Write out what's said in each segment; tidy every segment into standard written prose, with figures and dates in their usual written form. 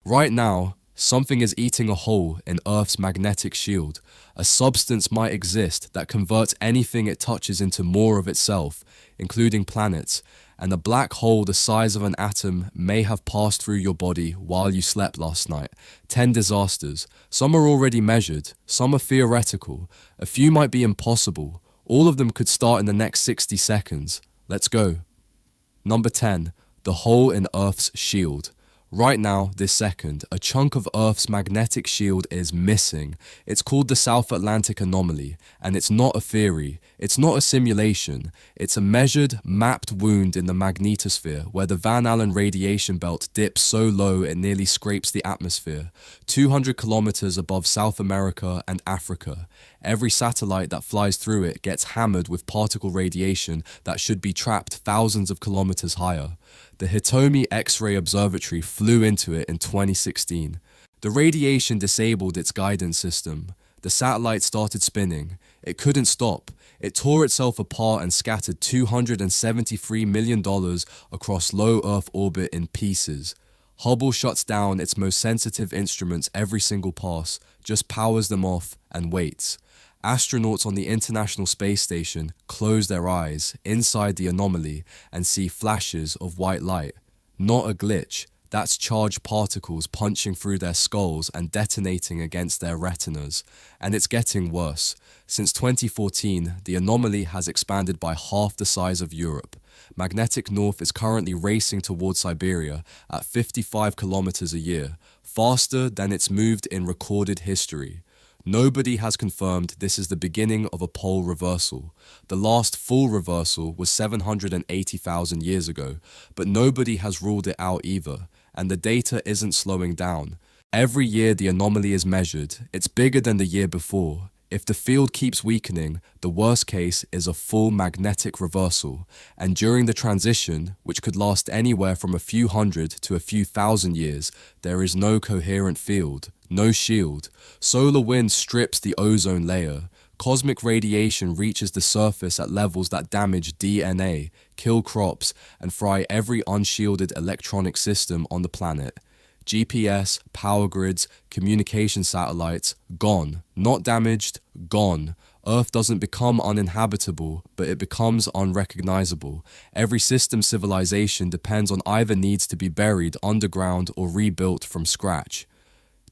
Right now, something is eating a hole in Earth's magnetic shield. A substance might exist that converts anything it touches into more of itself, including planets, and a black hole the size of an atom may have passed through your body while you slept last night. 10 disasters. Some are already measured, some are theoretical, a few might be impossible. All of them could start in the next 60 seconds. Let's go. Number 10. The hole in Earth's shield. Right now, this second, a chunk of Earth's magnetic shield is missing. It's called the South Atlantic Anomaly, and it's not a theory, it's not a simulation, it's a measured, mapped wound in the magnetosphere where the Van Allen radiation belt dips so low it nearly scrapes the atmosphere, 200 kilometers above South America and Africa. Every satellite that flies through it gets hammered with particle radiation that should be trapped thousands of kilometers higher. The Hitomi X-ray Observatory flew into it in 2016. The radiation disabled its guidance system. The satellite started spinning. It couldn't stop. It tore itself apart and scattered $273 million across low Earth orbit in pieces. Hubble shuts down its most sensitive instruments every single pass, just powers them off and waits. Astronauts on the International Space Station close their eyes inside the anomaly and see flashes of white light. Not a glitch, that's charged particles punching through their skulls and detonating against their retinas. And it's getting worse. Since 2014, the anomaly has expanded by half the size of Europe. Magnetic north is currently racing towards Siberia at 55 kilometers a year, faster than it's moved in recorded history. Nobody has confirmed this is the beginning of a pole reversal. The last full reversal was 780,000 years ago, but nobody has ruled it out either, and the data isn't slowing down. Every year the anomaly is measured, it's bigger than the year before. If the field keeps weakening, the worst case is a full magnetic reversal, and during the transition, which could last anywhere from a few hundred to a few thousand years, there is no coherent field, no shield. Solar wind strips the ozone layer. Cosmic radiation reaches the surface at levels that damage DNA, kill crops, and fry every unshielded electronic system on the planet. GPS, power grids, communication satellites, gone. Not damaged, gone. Earth doesn't become uninhabitable, but it becomes unrecognizable. Every system civilization depends on either needs to be buried underground or rebuilt from scratch.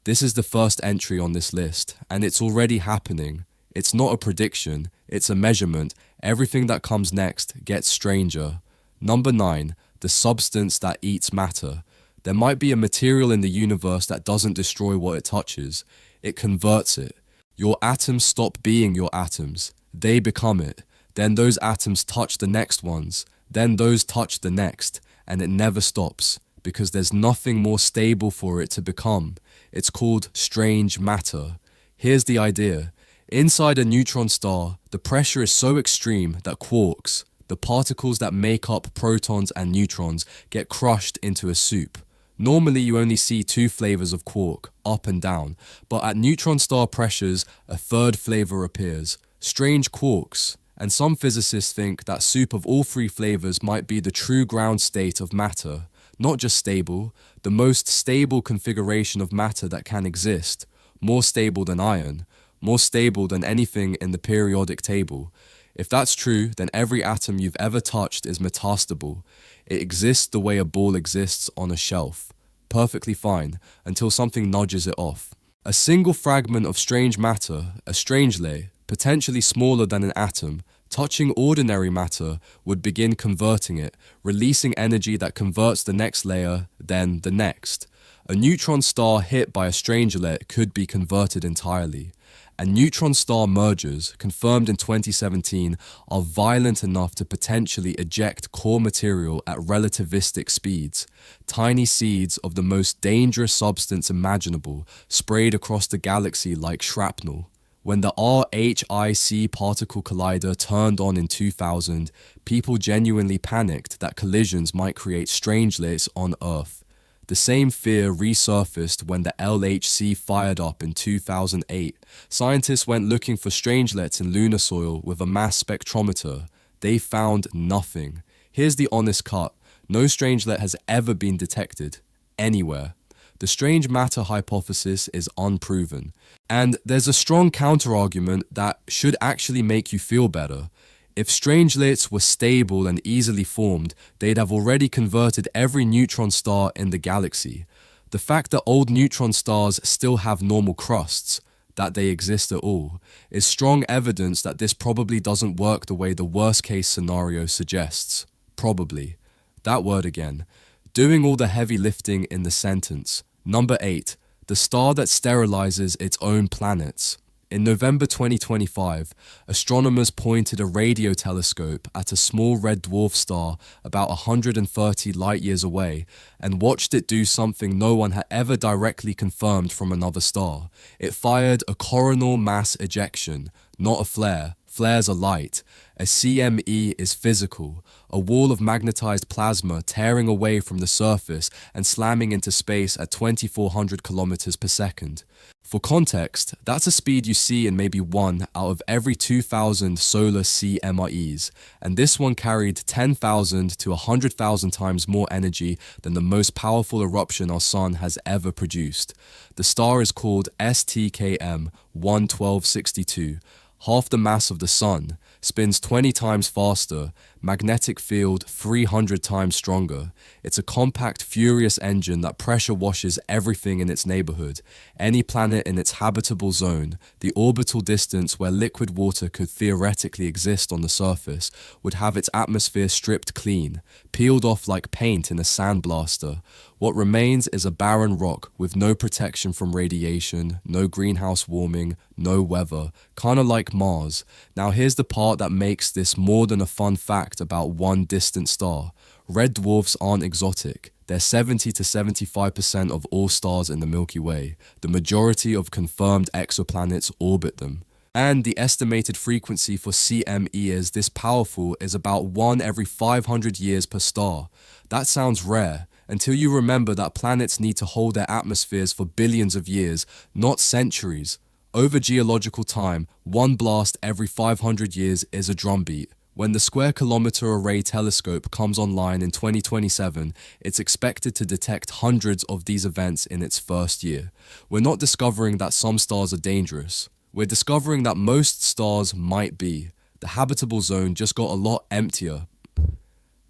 This is the first entry on this list, and it's already happening. It's not a prediction, it's a measurement. Everything that comes next gets stranger. Number 9, the substance that eats matter. There might be a material in the universe that doesn't destroy what it touches. It converts it. Your atoms stop being your atoms. They become it. Then those atoms touch the next ones. Then those touch the next. And it never stops, because there's nothing more stable for it to become. It's called strange matter. Here's the idea. Inside a neutron star, the pressure is so extreme that quarks, the particles that make up protons and neutrons, get crushed into a soup. Normally you only see 2 flavors of quark, up and down, but at neutron star pressures, a third flavor appears, strange quarks, and some physicists think that soup of all 3 flavors might be the true ground state of matter, not just stable, the most stable configuration of matter that can exist, more stable than iron, more stable than anything in the periodic table. If that's true, then every atom you've ever touched is metastable. It exists the way a ball exists on a shelf. Perfectly fine, until something nudges it off. A single fragment of strange matter, a strangelet, potentially smaller than an atom, touching ordinary matter would begin converting it, releasing energy that converts the next layer, then the next. A neutron star hit by a strangelet could be converted entirely. And neutron star mergers, confirmed in 2017, are violent enough to potentially eject core material at relativistic speeds. Tiny seeds of the most dangerous substance imaginable sprayed across the galaxy like shrapnel. When the RHIC particle collider turned on in 2000, people genuinely panicked that collisions might create strangelets on Earth. The same fear resurfaced when the LHC fired up in 2008. Scientists went looking for strangelets in lunar soil with a mass spectrometer. They found nothing. Here's the honest cut. No strangelet has ever been detected. Anywhere. The strange matter hypothesis is unproven. And there's a strong counterargument that should actually make you feel better. If strangelets were stable and easily formed, they'd have already converted every neutron star in the galaxy. The fact that old neutron stars still have normal crusts, that they exist at all, is strong evidence that this probably doesn't work the way the worst case scenario suggests. Probably. That word again. Doing all the heavy lifting in the sentence. Number 8. The star that sterilizes its own planets. In November 2025, astronomers pointed a radio telescope at a small red dwarf star about 130 light-years away and watched it do something no one had ever directly confirmed from another star. It fired a coronal mass ejection, not a flare. Flares are light. A CME is physical, a wall of magnetized plasma tearing away from the surface and slamming into space at 2,400 kilometers per second. For context, that's a speed you see in maybe 1 out of every 2,000 solar CMEs, and this one carried 10,000 to 100,000 times more energy than the most powerful eruption our sun has ever produced. The star is called STKM 11262. Half the mass of the sun, spins 20 times faster, magnetic field 300 times stronger. It's a compact, furious engine that pressure washes everything in its neighborhood. Any planet in its habitable zone, the orbital distance where liquid water could theoretically exist on the surface, would have its atmosphere stripped clean, peeled off like paint in a sandblaster. What remains is a barren rock with no protection from radiation, no greenhouse warming, no weather, kinda like Mars. Now here's the part that makes this more than a fun fact about one distant star. Red dwarfs aren't exotic. They're 70 to 75% of all stars in the Milky Way. The majority of confirmed exoplanets orbit them. And the estimated frequency for CMEs this powerful is about 1 every 500 years per star. That sounds rare, until you remember that planets need to hold their atmospheres for billions of years, not centuries. Over geological time, 1 blast every 500 years is a drumbeat. When the Square Kilometre Array telescope comes online in 2027, it's expected to detect hundreds of these events in its first year. We're not discovering that some stars are dangerous. We're discovering that most stars might be. The habitable zone just got a lot emptier.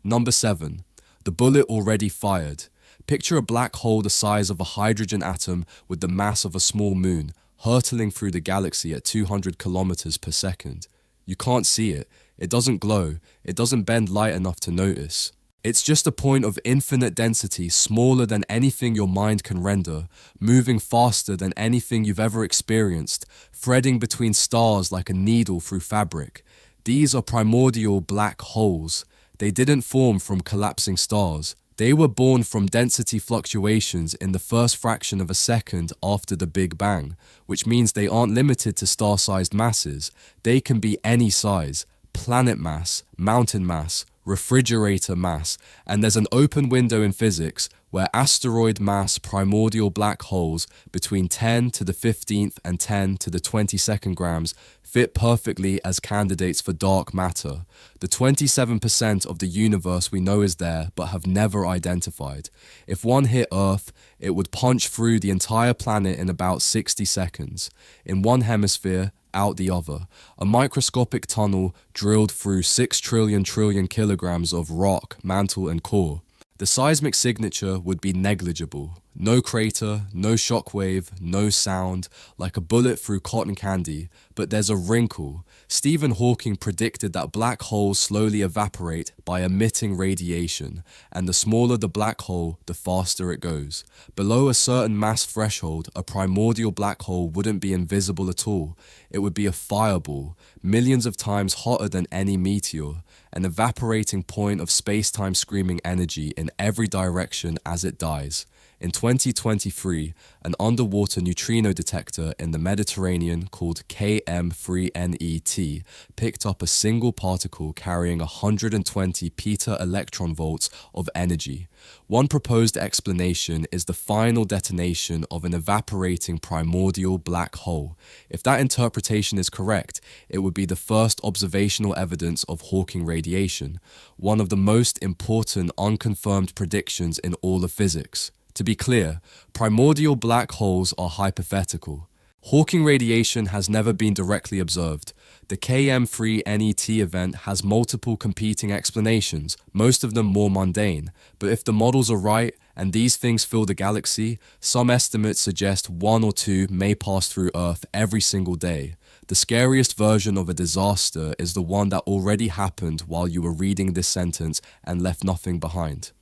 Number 7. The bullet already fired. Picture a black hole the size of a hydrogen atom with the mass of a small moon, hurtling through the galaxy at 200 kilometers per second. You can't see it. It doesn't glow. It doesn't bend light enough to notice. It's just a point of infinite density, smaller than anything your mind can render, moving faster than anything you've ever experienced, threading between stars like a needle through fabric. These are primordial black holes. They didn't form from collapsing stars. They were born from density fluctuations in the first fraction of a second after the Big Bang, which means they aren't limited to star-sized masses. They can be any size: planet mass, mountain mass, refrigerator mass, and there's an open window in physics where asteroid mass primordial black holes between 10 to the 15th and 10 to the 22nd grams fit perfectly as candidates for dark matter. The 27% of the universe we know is there but have never identified. If one hit Earth, it would punch through the entire planet in about 60 seconds. In one hemisphere, out the other. A microscopic tunnel drilled through 6 trillion kilograms of rock, mantle and core. The seismic signature would be negligible. No crater, no shockwave, no sound, like a bullet through cotton candy. But there's a wrinkle. Stephen Hawking predicted that black holes slowly evaporate by emitting radiation, and the smaller the black hole, the faster it goes. Below a certain mass threshold, a primordial black hole wouldn't be invisible at all. It would be a fireball, millions of times hotter than any meteor, an evaporating point of space-time screaming energy in every direction as it dies. In 2023, an underwater neutrino detector in the Mediterranean called KM3NET picked up a single particle carrying 120 peta-electron-volts of energy. One proposed explanation is the final detonation of an evaporating primordial black hole. If that interpretation is correct, it would be the first observational evidence of Hawking radiation, one of the most important unconfirmed predictions in all of physics. To be clear, primordial black holes are hypothetical. Hawking radiation has never been directly observed. The KM3NET event has multiple competing explanations, most of them more mundane, but if the models are right and these things fill the galaxy, some estimates suggest one or two may pass through Earth every single day. The scariest version of a disaster is the one that already happened while you were reading this sentence and left nothing behind.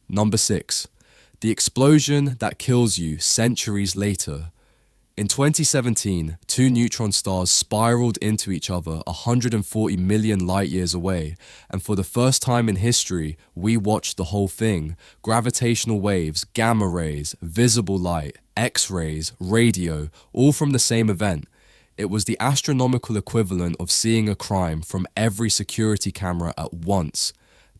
Number 6. The explosion that kills you centuries later. In 2017, two neutron stars spiraled into each other 140 million light years away, and for the first time in history, we watched the whole thing. Gravitational waves, gamma rays, visible light, X-rays, radio, all from the same event. It was the astronomical equivalent of seeing a crime from every security camera at once.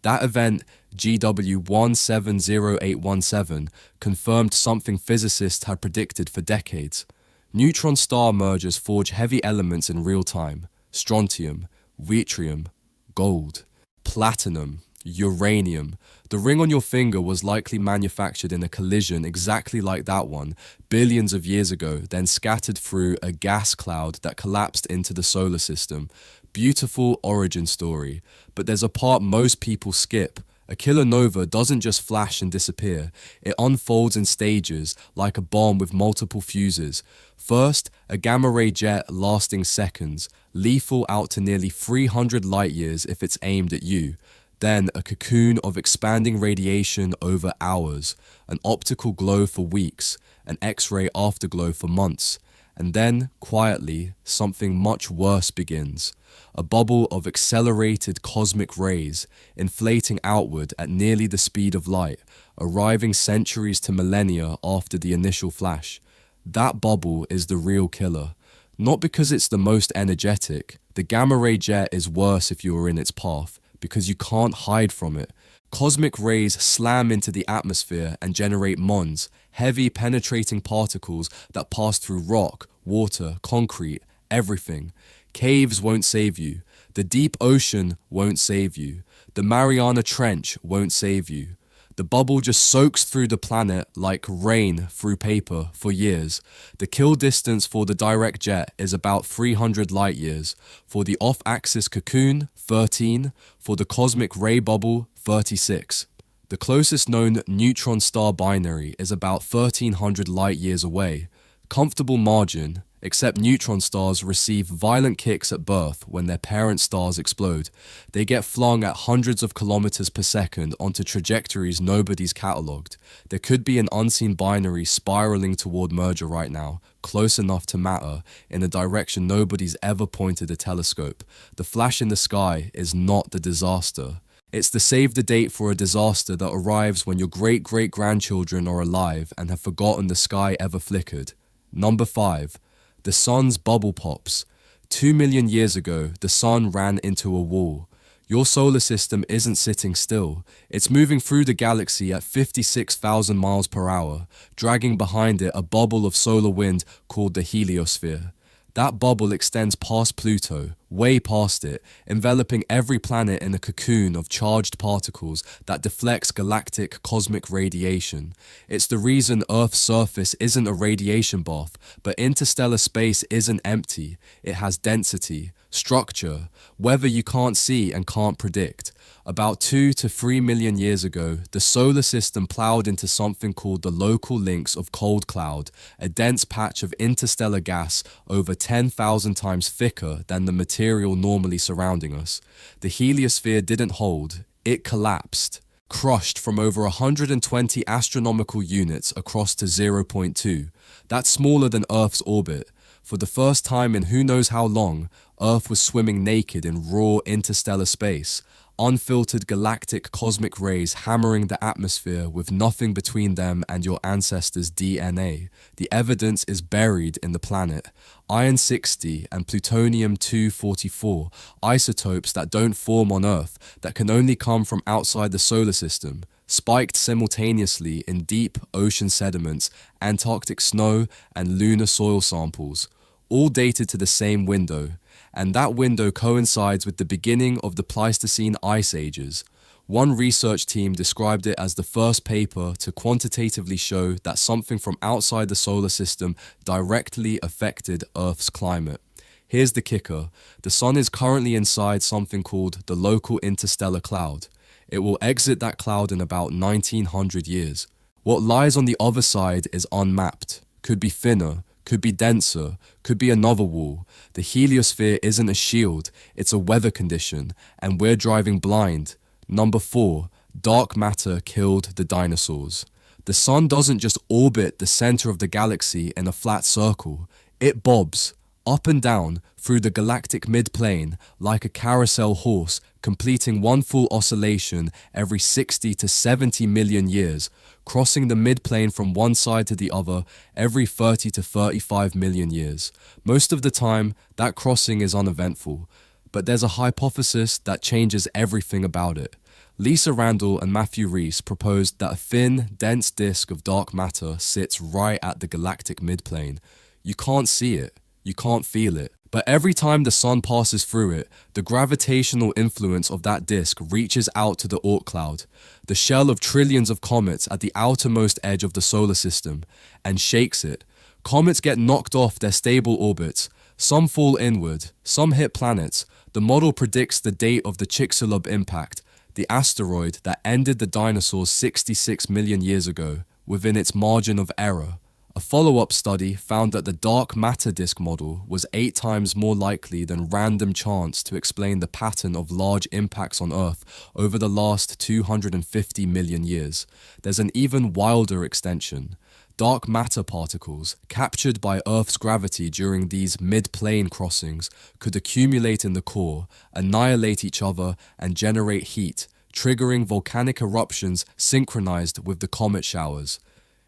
That event, GW170817, confirmed something physicists had predicted for decades. Neutron star mergers forge heavy elements in real time: strontium, yttrium, gold, platinum, uranium. The ring on your finger was likely manufactured in a collision exactly like that one, billions of years ago, then scattered through a gas cloud that collapsed into the solar system. Beautiful origin story, but there's a part most people skip. A kilonova doesn't just flash and disappear. It unfolds in stages, like a bomb with multiple fuses. First, a gamma-ray jet lasting seconds, lethal out to nearly 300 light-years if it's aimed at you. Then, a cocoon of expanding radiation over hours, an optical glow for weeks, an X-ray afterglow for months. And then, quietly, something much worse begins. A bubble of accelerated cosmic rays, inflating outward at nearly the speed of light, arriving centuries to millennia after the initial flash. That bubble is the real killer. Not because it's the most energetic. The gamma-ray jet is worse if you are in its path, because you can't hide from it. Cosmic rays slam into the atmosphere and generate mons, heavy penetrating particles that pass through rock, water, concrete, everything. Caves won't save you. The deep ocean won't save you. The Mariana Trench won't save you. The bubble just soaks through the planet like rain through paper for years. The kill distance for the direct jet is about 300 light years. For the off-axis cocoon, 13. For the cosmic ray bubble, 36. The closest known neutron star binary is about 1300 light years away. Comfortable margin, except neutron stars receive violent kicks at birth when their parent stars explode. They get flung at hundreds of kilometers per second onto trajectories nobody's catalogued. There could be an unseen binary spiraling toward merger right now, close enough to matter, in a direction nobody's ever pointed a telescope. The flash in the sky is not the disaster. It's the save the date for a disaster that arrives when your great-great-grandchildren are alive and have forgotten the sky ever flickered. Number 5. The sun's bubble pops. 2 million years ago, the sun ran into a wall. Your solar system isn't sitting still. It's moving through the galaxy at 56,000 miles per hour, dragging behind it a bubble of solar wind called the heliosphere. That bubble extends past Pluto, way past it, enveloping every planet in a cocoon of charged particles that deflects galactic cosmic radiation. It's the reason Earth's surface isn't a radiation bath, but interstellar space isn't empty. It has density, structure, weather you can't see and can't predict. About 2 to 3 million years ago, the solar system plowed into something called the local links of cold cloud, a dense patch of interstellar gas over 10,000 times thicker than the material normally surrounding us. The heliosphere didn't hold, it collapsed, crushed from over 120 astronomical units across to 0.2. That's smaller than Earth's orbit. For the first time in who knows how long, Earth was swimming naked in raw interstellar space. Unfiltered galactic cosmic rays hammering the atmosphere with nothing between them and your ancestors' DNA. The evidence is buried in the planet. Iron-60 and plutonium-244, isotopes that don't form on Earth, that can only come from outside the solar system, spiked simultaneously in deep ocean sediments, Antarctic snow, and lunar soil samples, all dated to the same window. And that window coincides with the beginning of the Pleistocene ice ages. One research team described it as the first paper to quantitatively show that something from outside the solar system directly affected Earth's climate. Here's the kicker. The sun is currently inside something called the local interstellar cloud. It will exit that cloud in about 1900 years. What lies on the other side is unmapped. Could be thinner, could be denser, could be another wall. The heliosphere isn't a shield, it's a weather condition, and we're driving blind. Number 4, dark matter killed the dinosaurs. The sun doesn't just orbit the center of the galaxy in a flat circle. It bobs, up and down, through the galactic midplane like a carousel horse, completing one full oscillation every 60 to 70 million years, crossing the midplane from one side to the other every 30 to 35 million years. Most of the time, that crossing is uneventful, but there's a hypothesis that changes everything about it. Lisa Randall and Matthew Rees proposed that a thin, dense disk of dark matter sits right at the galactic midplane. You can't see it, you can't feel it, but every time the sun passes through it, the gravitational influence of that disk reaches out to the Oort cloud, the shell of trillions of comets at the outermost edge of the solar system, and shakes it. Comets get knocked off their stable orbits. Some fall inward, some hit planets. The model predicts the date of the Chicxulub impact, the asteroid that ended the dinosaurs 66 million years ago, within its margin of error. A follow-up study found that the dark matter disk model was 8 times more likely than random chance to explain the pattern of large impacts on Earth over the last 250 million years. There's an even wilder extension. Dark matter particles, captured by Earth's gravity during these mid-plane crossings, could accumulate in the core, annihilate each other, and generate heat, triggering volcanic eruptions synchronized with the comet showers.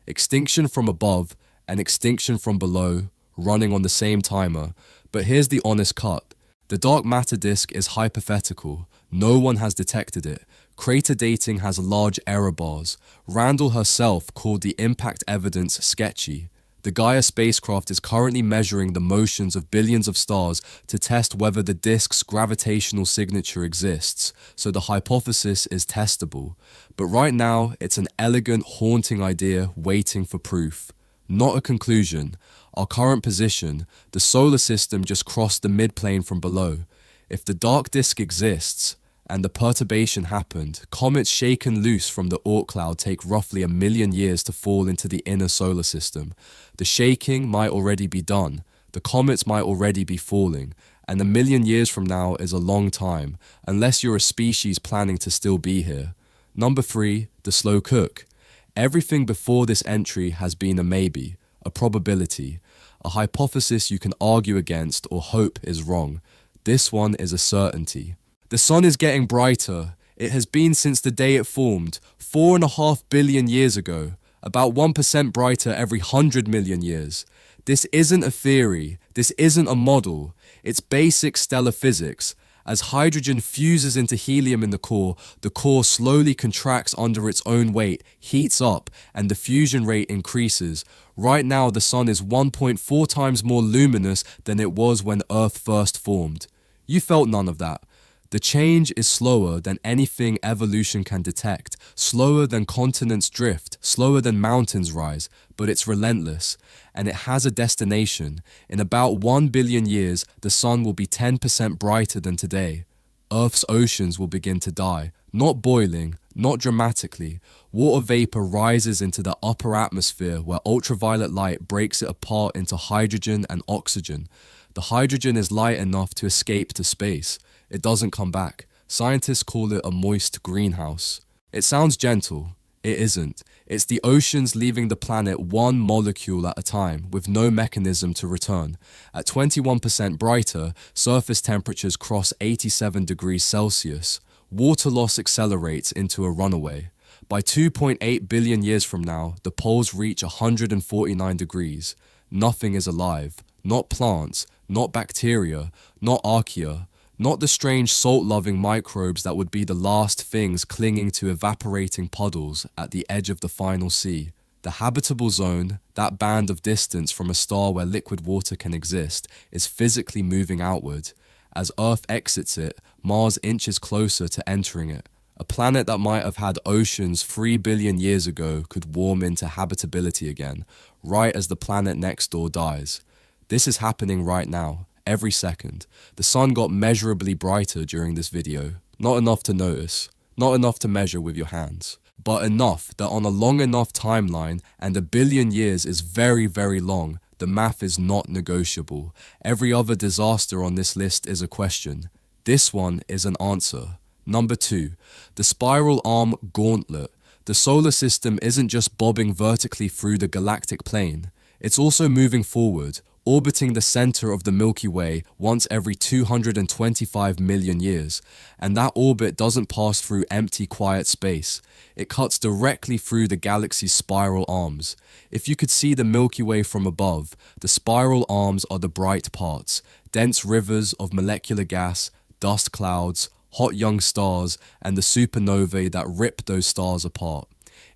Extinction from above and extinction from below, running on the same timer. But here's the honest cut. The dark matter disk is hypothetical. No one has detected it. Crater dating has large error bars. Randall herself called the impact evidence sketchy. The Gaia spacecraft is currently measuring the motions of billions of stars to test whether the disk's gravitational signature exists, so the hypothesis is testable. But right now, it's an elegant, haunting idea waiting for proof. Not a conclusion. Our current position, the solar system just crossed the midplane from below. If the dark disk exists, and the perturbation happened, comets shaken loose from the Oort cloud take roughly 1 million years to fall into the inner solar system. The shaking might already be done, the comets might already be falling, and 1 million years from now is a long time, unless you're a species planning to still be here. Number 3, the slow cook. Everything before this entry has been a maybe, a probability, a hypothesis you can argue against or hope is wrong. This one is a certainty. The sun is getting brighter. It has been since the day it formed, 4.5 billion years ago, about 1% brighter every 100 million years. This isn't a theory, this isn't a model, it's basic stellar physics. As hydrogen fuses into helium in the core slowly contracts under its own weight, heats up, and the fusion rate increases. Right now, the sun is 1.4 times more luminous than it was when Earth first formed. You felt none of that. The change is slower than anything evolution can detect, slower than continents drift, slower than mountains rise, but it's relentless, and it has a destination. In about 1 billion years, the sun will be 10% brighter than today. Earth's oceans will begin to die, not boiling, not dramatically. Water vapor rises into the upper atmosphere where ultraviolet light breaks it apart into hydrogen and oxygen. The hydrogen is light enough to escape to space. It doesn't come back. Scientists call it a moist greenhouse. It sounds gentle. It isn't. It's the oceans leaving the planet one molecule at a time with no mechanism to return. At 21% brighter, surface temperatures cross 87 degrees Celsius. Water loss accelerates into a runaway. By 2.8 billion years from now, the poles reach 149 degrees. Nothing is alive. Not plants, not bacteria, not archaea. Not the strange salt-loving microbes that would be the last things clinging to evaporating puddles at the edge of the final sea. The habitable zone, that band of distance from a star where liquid water can exist, is physically moving outward. As Earth exits it, Mars inches closer to entering it. A planet that might have had oceans 3 billion years ago could warm into habitability again, right as the planet next door dies. This is happening right now, every second. The sun got measurably brighter during this video. Not enough to notice, not enough to measure with your hands, but enough that on a long enough timeline, and 1 billion years is very, very long, the math is not negotiable. Every other disaster on this list is a question. This one is an answer. Number 2, the spiral arm gauntlet. The solar system isn't just bobbing vertically through the galactic plane, it's also moving forward, orbiting the center of the Milky Way once every 225 million years, and that orbit doesn't pass through empty, quiet space. It cuts directly through the galaxy's spiral arms. If you could see the Milky Way from above, the spiral arms are the bright parts, dense rivers of molecular gas, dust clouds, hot young stars, and the supernovae that rip those stars apart.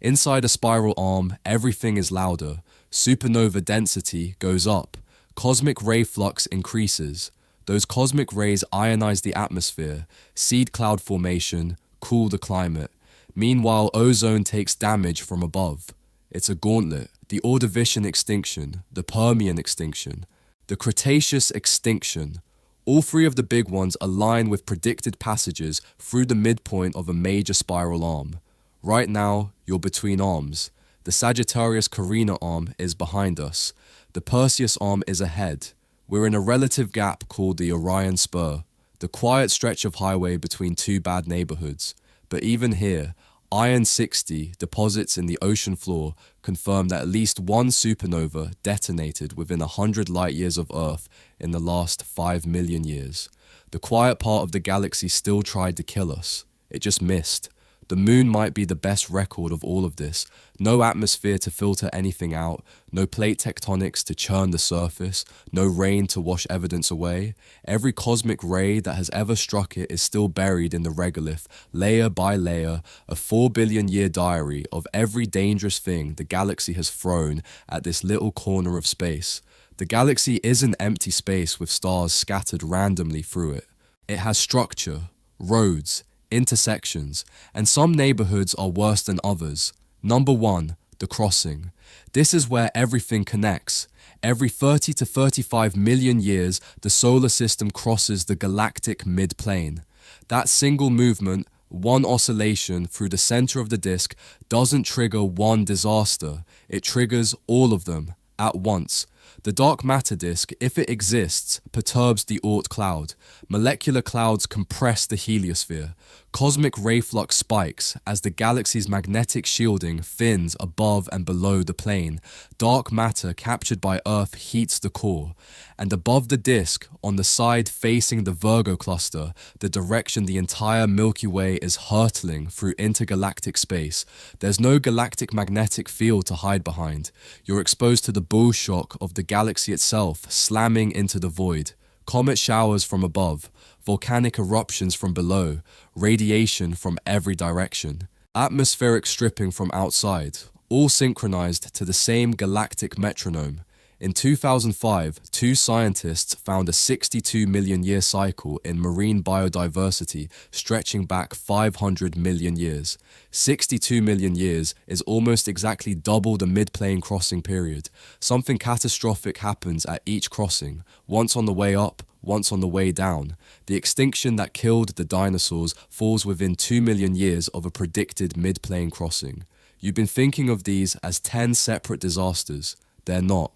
Inside a spiral arm, everything is louder. Supernova density goes up. Cosmic ray flux increases. Those cosmic rays ionize the atmosphere, seed cloud formation, cool the climate. Meanwhile, ozone takes damage from above. It's a gauntlet. The Ordovician extinction, the Permian extinction, the Cretaceous extinction. All three of the big ones align with predicted passages through the midpoint of a major spiral arm. Right now, you're between arms. The Sagittarius Carina arm is behind us. The Perseus arm is ahead. We're in a relative gap called the Orion Spur, the quiet stretch of highway between two bad neighborhoods. But even here, Iron 60 deposits in the ocean floor confirm that at least one supernova detonated within 100 light years of Earth in the last 5 million years. The quiet part of the galaxy still tried to kill us. It just missed. The moon might be the best record of all of this. No atmosphere to filter anything out, no plate tectonics to churn the surface, no rain to wash evidence away. Every cosmic ray that has ever struck it is still buried in the regolith, layer by layer, a 4 billion year diary of every dangerous thing the galaxy has thrown at this little corner of space. The galaxy isn't empty space with stars scattered randomly through it. It has structure, roads, intersections, and some neighborhoods are worse than others. Number 1, the crossing. This is where everything connects. Every 30 to 35 million years, the solar system crosses the galactic midplane. That single movement, one oscillation through the center of the disk, doesn't trigger one disaster. It triggers all of them at once. The dark matter disk, if it exists, perturbs the Oort cloud. Molecular clouds compress the heliosphere. Cosmic ray flux spikes as the galaxy's magnetic shielding thins above and below the plane. Dark matter captured by Earth heats the core. And above the disk, on the side facing the Virgo cluster, the direction the entire Milky Way is hurtling through intergalactic space, there's no galactic magnetic field to hide behind. You're exposed to the bull shock of the galaxy itself slamming into the void. Comet showers from above, volcanic eruptions from below, radiation from every direction, atmospheric stripping from outside, all synchronized to the same galactic metronome. In 2005, two scientists found a 62 million year cycle in marine biodiversity stretching back 500 million years. 62 million years is almost exactly double the mid-plane crossing period. Something catastrophic happens at each crossing, once on the way up, once on the way down. The extinction that killed the dinosaurs falls within 2 million years of a predicted mid-plane crossing. You've been thinking of these as 10 separate disasters. They're not.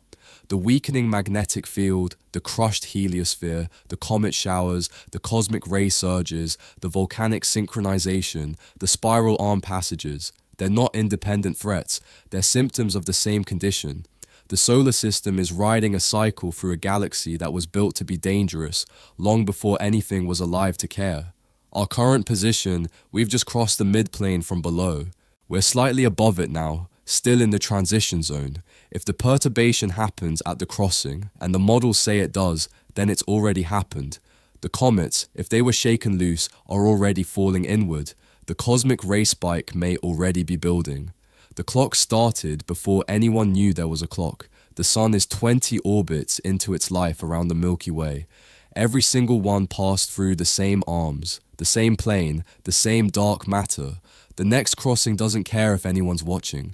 The weakening magnetic field, the crushed heliosphere, the comet showers, the cosmic ray surges, the volcanic synchronization, the spiral arm passages, they're not independent threats, they're symptoms of the same condition. The solar system is riding a cycle through a galaxy that was built to be dangerous, long before anything was alive to care. Our current position, we've just crossed the midplane from below. We're slightly above it now, still in the transition zone. If the perturbation happens at the crossing, and the models say it does, then it's already happened. The comets, if they were shaken loose, are already falling inward. The cosmic ray spike may already be building. The clock started before anyone knew there was a clock. The sun is 20 orbits into its life around the Milky Way. Every single one passed through the same arms, the same plane, the same dark matter. The next crossing doesn't care if anyone's watching.